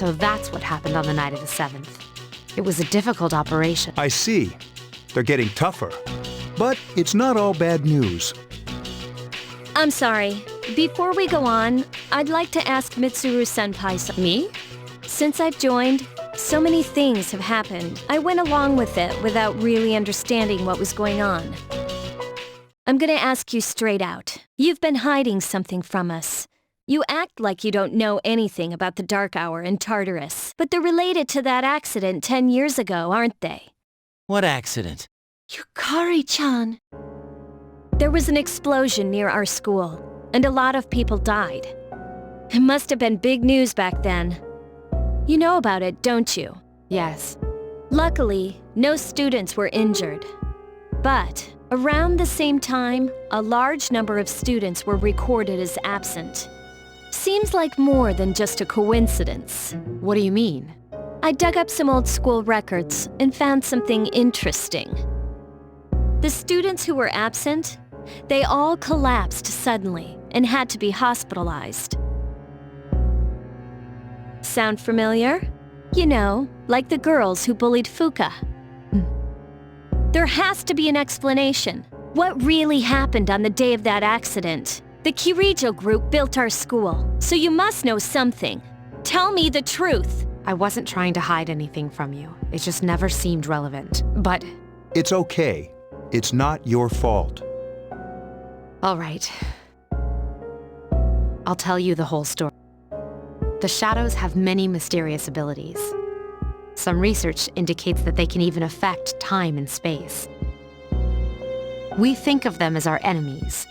So that's what happened on the night of the 7th. It was a difficult operation. I see. They're getting tougher. But it's not all bad news. I'm sorry. Before we go on, I'd like to ask Mitsuru-senpai something. Me? Since I've joined, so many things have happened. I went along with it without really understanding what was going on. I'm gonna ask you straight out. You've been hiding something from us. You act like you don't know anything about the Dark Hour in Tartarus, but they're related to that accident 10 years ago, aren't they? What accident? Yukari-chan. There was an explosion near our school, and a lot of people died. It must have been big news back then. You know about it, don't you? Yes. Luckily, no students were injured. But around the same time, a large number of students were recorded as absent. Seems like more than just a coincidence. What do you mean? I dug up some old school records and found something interesting. The students who were absent, they all collapsed suddenly and had to be hospitalized. Sound familiar? You know, like the girls who bullied Fuka. There has to be an explanation. What really happened on the day of that accident? The Kirijo group built our school, so you must know something. Tell me the truth. I wasn't trying to hide anything from you. It just never seemed relevant. But... It's okay. It's not your fault. all right. I'll tell you the whole story. The shadows have many mysterious abilities. Some research indicates that they can even affect time and space. We think of them as our enemies,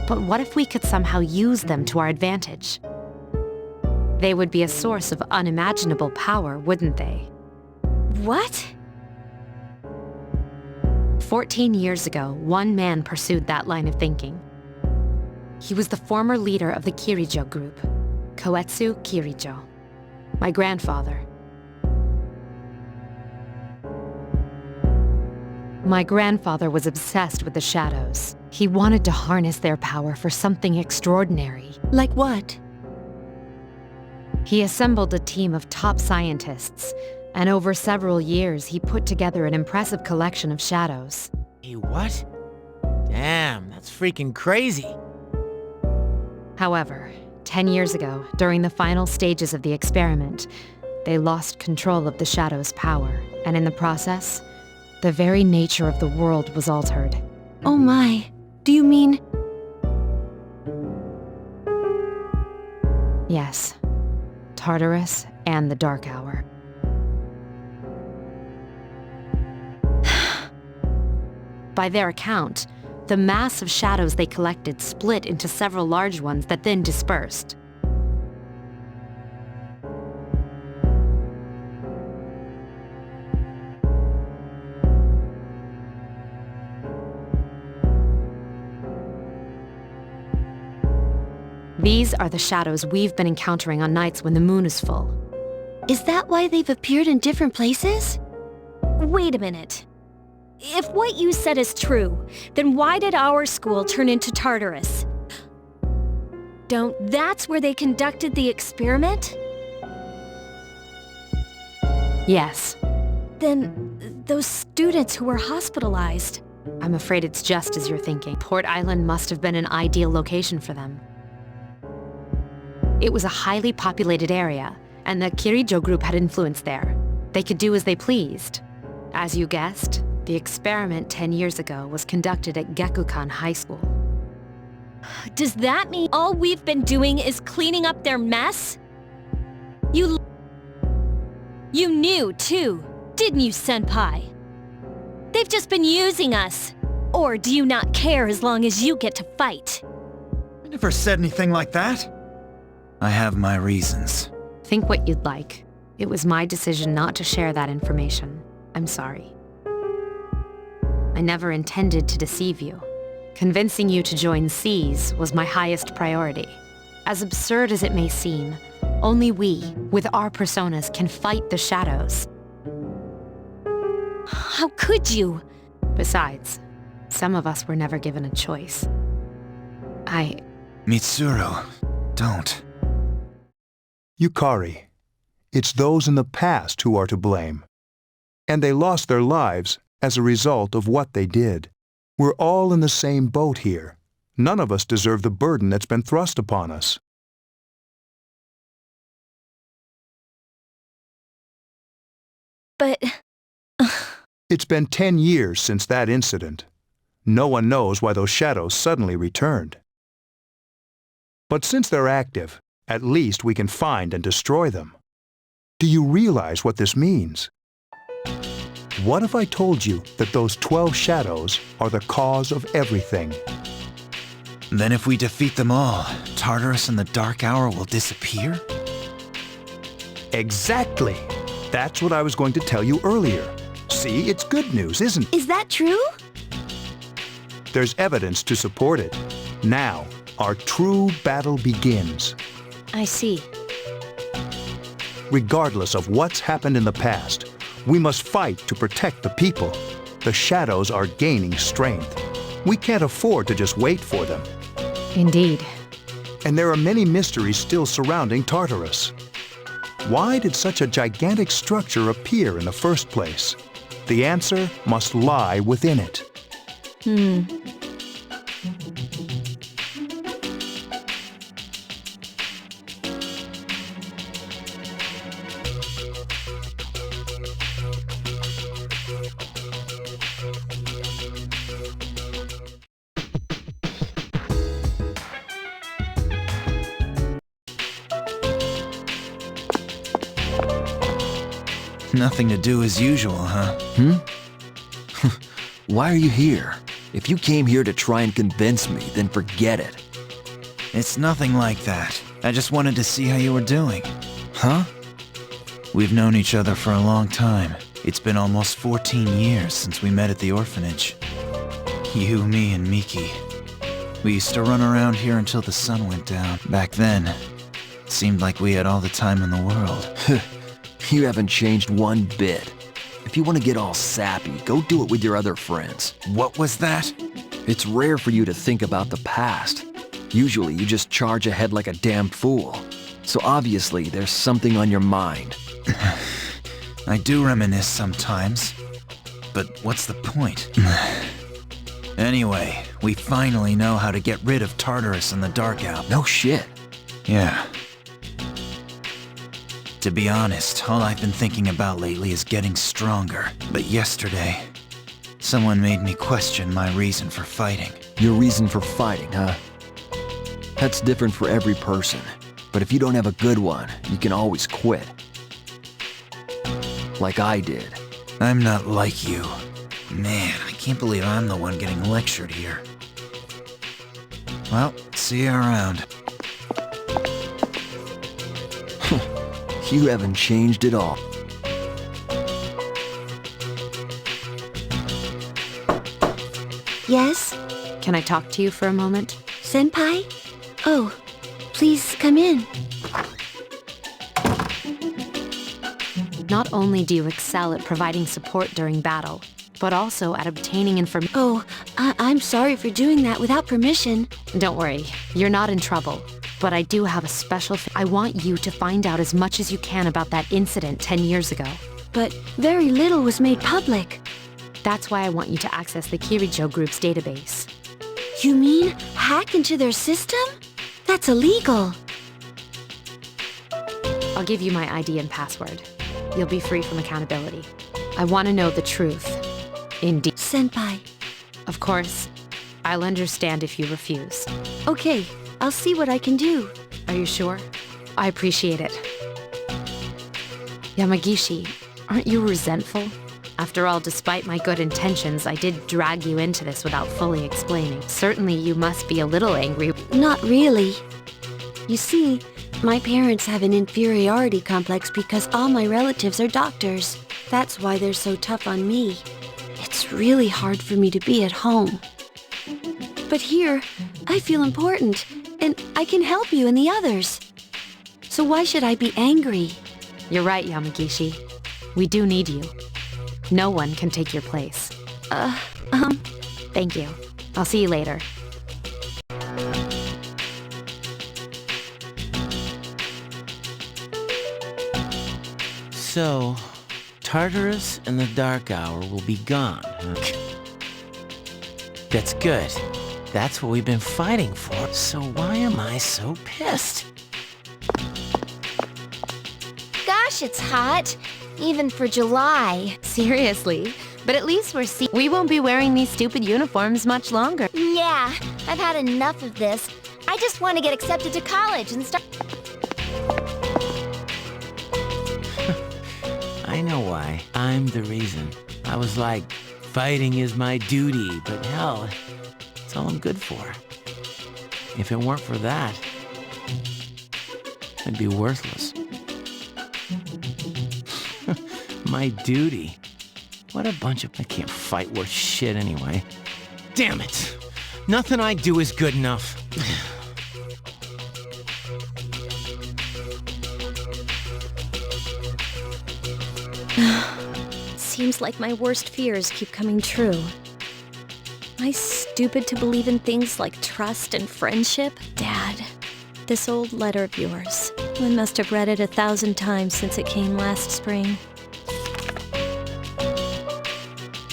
but what if we could somehow use them to our advantage? They would be a source of unimaginable power, wouldn't they? What? 14 years ago, one man pursued that line of thinking. He was the former leader of the Kirijo group, Koetsu Kirijo, my grandfather. My grandfather was obsessed with the shadows. He wanted to harness their power for something extraordinary. Like what? He assembled a team of top scientists, and over several years he put together an impressive collection of shadows. Hey, what? Damn, that's freaking crazy. However, 10 years ago, during the final stages of the experiment, they lost control of the shadow's power, and in the process, the very nature of the world was altered. Oh my, do you mean... Yes, Tartarus and the Dark Hour. By their account, the mass of shadows they collected split into several large ones that then dispersed. These are the shadows we've been encountering on nights when the moon is full. Is that why they've appeared in different places? Wait a minute. If what you said is true, then why did our school turn into Tartarus? That's where they conducted the experiment? Yes. Then those students who were hospitalized... I'm afraid it's just as you're thinking. Port Island must have been an ideal location for them. It was a highly populated area, and the Kirijo group had influence there. They could do as they pleased. As you guessed, the experiment 10 years ago was conducted at Gekukan High School. Does that mean all we've been doing is cleaning up their mess? You knew, too, didn't you, Senpai? They've just been using us. Or do you not care as long as you get to fight? I never said anything like that. I have my reasons. Think what you'd like. It was my decision not to share that information. I'm sorry. I never intended to deceive you. Convincing you to join C's was my highest priority. As absurd as it may seem, only we, with our personas, can fight the shadows. How could you? Besides, some of us were never given a choice. Mitsuru, don't. Yukari, it's those in the past who are to blame. And they lost their lives as a result of what they did. We're all in the same boat here. None of us deserve the burden that's been thrust upon us. But... It's been 10 years since that incident. No one knows why those shadows suddenly returned. But since they're active, at least we can find and destroy them. Do you realize what this means? What if I told you that those 12 shadows are the cause of everything? Then if we defeat them all, Tartarus and the Dark Hour will disappear? Exactly! That's what I was going to tell you earlier. See, it's good news, isn't it? Is that true? There's evidence to support it. Now, our true battle begins. I see. Regardless of what's happened in the past, we must fight to protect the people. The shadows are gaining strength. We can't afford to just wait for them. Indeed. And there are many mysteries still surrounding Tartarus. Why did such a gigantic structure appear in the first place? The answer must lie within it. Nothing to do as usual, huh? Why are you here? If you came here to try and convince me, then forget it. It's nothing like that. I just wanted to see how you were doing. Huh? We've known each other for a long time. It's been almost 14 years since we met at the orphanage. You, me, and Miki. We used to run around here until the sun went down. Back then, it seemed like we had all the time in the world. You haven't changed one bit. If you want to get all sappy, go do it with your other friends. What was that? It's rare for you to think about the past. Usually you just charge ahead like a damn fool. So obviously there's something on your mind. I do reminisce sometimes. But what's the point? Anyway, we finally know how to get rid of Tartarus and the Dark Hour. No shit. Yeah. To be honest, all I've been thinking about lately is getting stronger. But yesterday, someone made me question my reason for fighting. Your reason for fighting, huh? That's different for every person. But if you don't have a good one, you can always quit. Like I did. I'm not like you. Man, I can't believe I'm the one getting lectured here. Well, see you around. You haven't changed at all. Yes? Can I talk to you for a moment? Senpai? Oh, please come in. Not only do you excel at providing support during battle, but also at obtaining information. Oh, I'm sorry for doing that without permission. Don't worry, you're not in trouble. But I do have a special I want you to find out as much as you can about that incident 10 years ago. But very little was made public. That's why I want you to access the Kirijo Group's database. You mean hack into their system? That's illegal. I'll give you my ID and password. You'll be free from accountability. I want to know the truth. Indeed. Senpai. Of course, I'll understand if you refuse. Okay, I'll see what I can do. Are you sure? I appreciate it. Yamagishi, aren't you resentful? After all, despite my good intentions, I did drag you into this without fully explaining. Certainly you must be a little angry. Not really. You see, my parents have an inferiority complex because all my relatives are doctors. That's why they're so tough on me. It's really hard for me to be at home. But here, I feel important, and I can help you and the others. So why should I be angry? You're right, Yamagishi. We do need you. No one can take your place. Thank you. I'll see you later. So, Tartarus and the Dark Hour will be gone. That's good. That's what we've been fighting for. So why am I so pissed? Gosh, it's hot. Even for July. Seriously. But at least we won't be wearing these stupid uniforms much longer. Yeah, I've had enough of this. I just want to get accepted to college and start... I know why. I'm the reason. I was like, fighting is my duty, but hell, it's all I'm good for. If it weren't for that, I'd be worthless. My duty. What a bunch of... I can't fight worth shit anyway. Damn it! Nothing I do is good enough. Seems like my worst fears keep coming true. Am I stupid to believe in things like trust and friendship? Dad, this old letter of yours. I must have read it 1,000 times since it came last spring.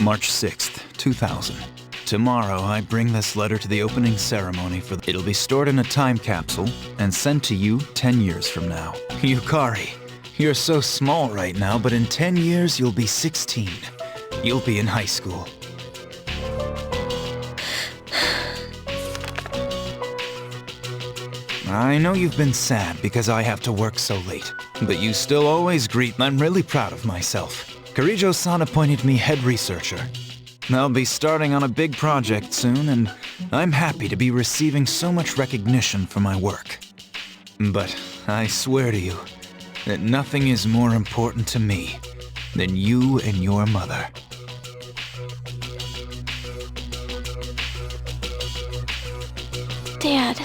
March 6th, 2000. Tomorrow, I bring this letter to the opening ceremony for... It'll be stored in a time capsule and sent to you 10 years from now. Yukari, you're so small right now, but in 10 years, you'll be 16. You'll be in high school. I know you've been sad because I have to work so late, but you still always greet... I'm really proud of myself. Karijo-san appointed me head researcher. I'll be starting on a big project soon, and I'm happy to be receiving so much recognition for my work. But I swear to you that nothing is more important to me than you and your mother. Dad.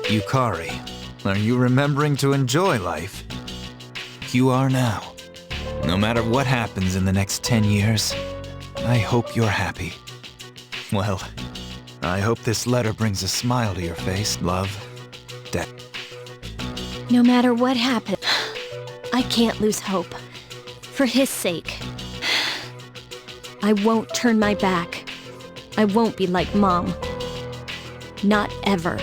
Yukari, are you remembering to enjoy life? You are now. No matter what happens in the next 10 years, I hope you're happy. Well, I hope this letter brings a smile to your face, love. Dad. No matter what happens, I can't lose hope. For his sake. I won't turn my back. I won't be like Mom. Not ever.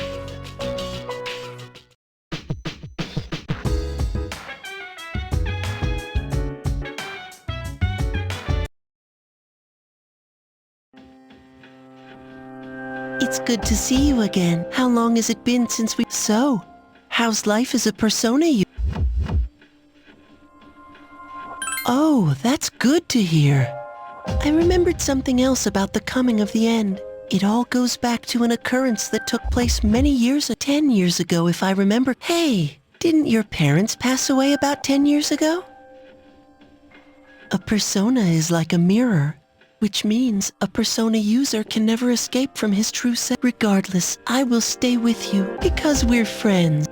It's good to see you again. How long has it been since we... So, how's life as a persona you... Oh, that's good to hear. I remembered something else about the coming of the end. It all goes back to an occurrence that took place many years, 10 years ago if I remember. Hey, didn't your parents pass away about 10 years ago? A persona is like a mirror, which means a persona user can never escape from his true self. Regardless, I will stay with you because we're friends.